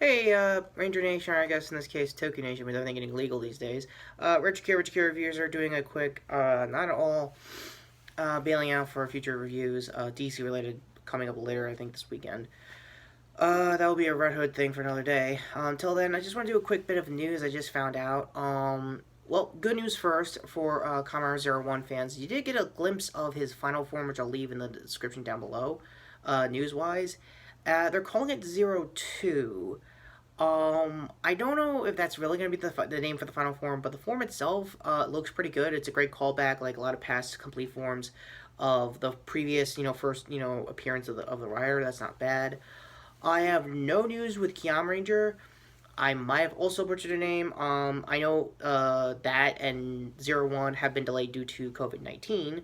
Hey, Ranger Nation, or I guess in this case Toku Nation, with everything getting legal these days. Retrokid reviews are doing a quick, not at all bailing out for future reviews, DC related, coming up later, I think, this weekend. That will be a Red Hood thing for another day. Until then, I just want to do a quick bit of news I just found out. Well, good news first for Kamen Rider Zero One fans. You did get a glimpse of his final form, which I'll leave in the description down below, news-wise. They're calling it Zero Two. I don't know if that's really going to be the name for the final form, but the form itself looks pretty good. It's a great callback, like a lot of past complete forms of the previous, first, appearance of the rider. That's not bad. I have no news with Kamen Ranger. I might have also butchered a name. I know that and Zero One have been delayed due to COVID-19.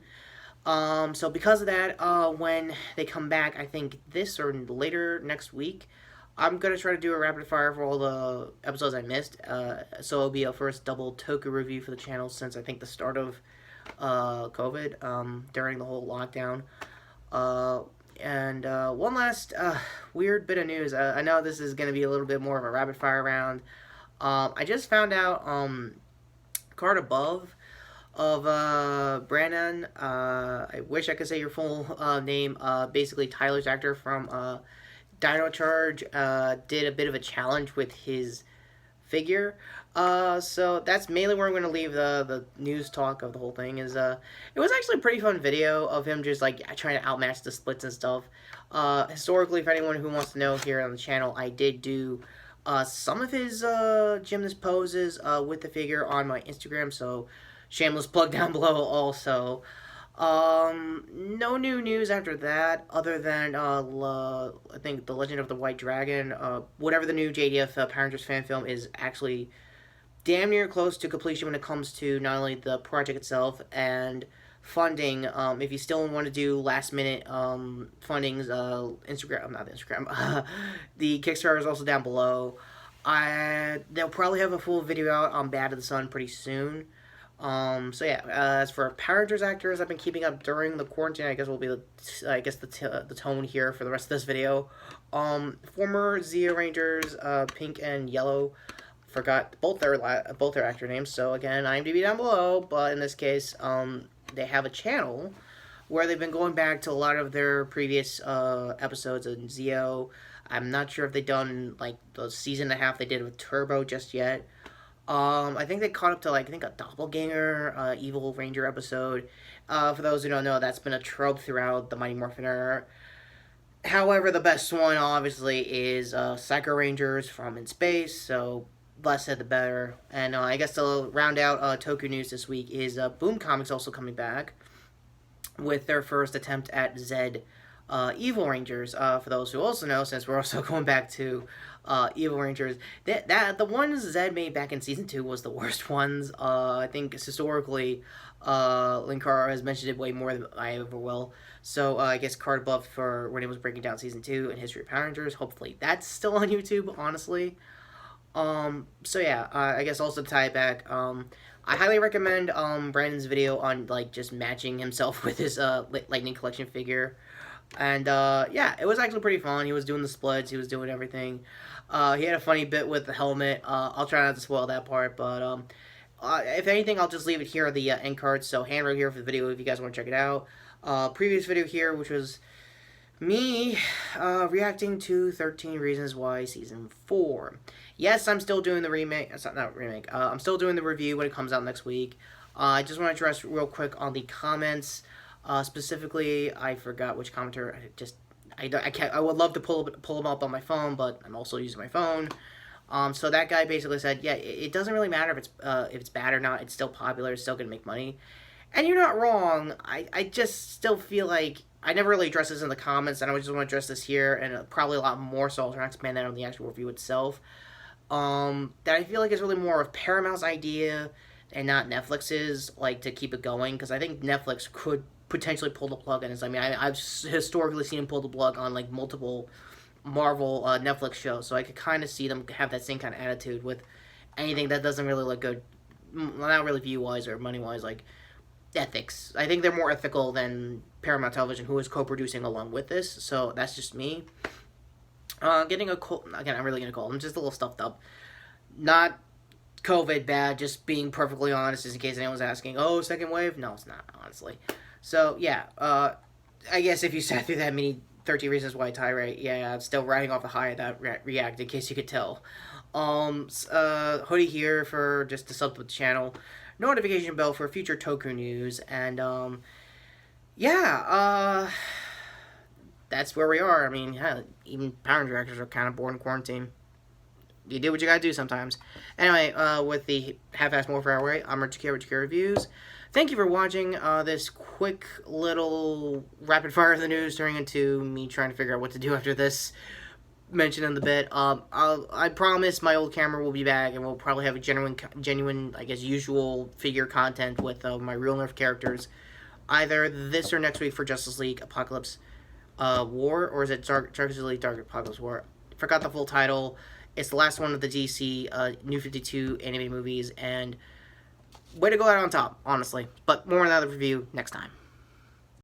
So because of that, when they come back, I think this or later next week, I'm gonna try to do a rapid fire for all the episodes I missed. So it'll be a first double Toku review for the channel since I think the start of COVID during the whole lockdown. And one last weird bit of news. I know this is gonna be a little bit more of a rapid fire round. I just found out card above of Brandon. I wish I could say your full name. Basically, Tyler's actor from Dino Charge did a bit of a challenge with his figure. So that's mainly where I'm going to leave the news talk of the whole thing. Is it was actually a pretty fun video of him just like trying to outmatch the splits and stuff. Historically, for anyone who wants to know here on the channel, I did do some of his gymnast poses with the figure on my Instagram. So shameless plug down below also. No new news after that, other than, I think The Legend of the White Dragon, whatever the new JDF Power Rangers fan film is actually damn near close to completion when it comes to not only the project itself and funding. If you still want to do last minute fundings, not Instagram, the Kickstarter is also down below. They'll probably have a full video out on Bad of the Sun pretty soon. So yeah, as for Power Rangers actors, I've been keeping up during the quarantine. I guess will be the tone here for the rest of this video. Former Zeo Rangers, Pink and Yellow, forgot both their actor names. So again, IMDb down below. But in this case, they have a channel where they've been going back to a lot of their previous episodes in Zeo. I'm not sure if they've done like the season and a half they did with Turbo just yet. I think they caught up to like I think a doppelganger evil ranger episode. For those who don't know, that's been a trope throughout the Mighty Morphin era. However, the best one obviously is Psycho Rangers from In Space. So less said the better. And I guess to round out Toku news this week is Boom Comics also coming back with their first attempt at Zed Evil Rangers. For those who also know, since we're also going back to Evil Rangers, that the ones Zed made back in season 2 was the worst ones. I think historically, Linkara has mentioned it way more than I ever will. So I guess card buff for when he was breaking down season 2 and History of Power Rangers. Hopefully that's still on YouTube. Honestly. So yeah, I guess also to tie it back, I highly recommend Brandon's video on like just matching himself with his Lightning Collection figure. And yeah, it was actually pretty fun. He was doing the splits, he was doing everything. He had a funny bit with the helmet. I'll try not to spoil that part, but if anything, I'll just leave it here, the end cards. So hand right here for the video if you guys want to check it out. Previous video here, which was me reacting to 13 Reasons Why Season 4. Yes, I'm still doing the remake. It's not remake. I'm still doing the review when it comes out next week. I just want to address real quick on the comments. Specifically, I forgot which commenter. I can't. I would love to pull them up on my phone, but I'm also using my phone. So that guy basically said, yeah, it doesn't really matter if it's bad or not. It's still popular. It's still gonna make money. And you're not wrong. I just still feel like I never really addressed this in the comments, and I just want to address this here, and probably a lot more. So I'll try to expand that on the actual review itself. That I feel like is really more of Paramount's idea and not Netflix's, like to keep it going, because I think Netflix could potentially pull the plug on this. I mean, I've historically seen him pull the plug on like multiple Marvel Netflix shows, so I could kind of see them have that same kind of attitude with anything that doesn't really look good, not really view wise or money wise, like ethics. I think they're more ethical than Paramount Television, who is co-producing along with this. So that's just me. Getting a cold. Again, I'm really getting a cold. I'm just a little stuffed up. Not COVID bad, just being perfectly honest, just in case anyone's asking, oh, second wave? No, it's not, honestly. So, yeah, I guess if you sat through that many 13 Reasons Why tirade, yeah, I'm still riding off the high of that react, in case you could tell. Hoodie here for just to sub with the channel, notification bell for future Toku news, and, yeah, that's where we are. I mean, yeah, even Power directors are kind of bored in quarantine. You do what you gotta do sometimes. Anyway, with the half-assed more for our way, I'm Retrokid Reviews. Thank you for watching this quick little rapid fire of the news, turning into me trying to figure out what to do after this mention in the bit. I promise my old camera will be back, and we'll probably have a genuine, I guess, usual figure content with my real Nerf characters, either this or next week for Justice League Apocalypse War, or is it Justice League Dark Apocalypse War? Forgot the full title. It's the last one of the DC New 52 anime movies, and way to go out on top, honestly. But more on that review next time.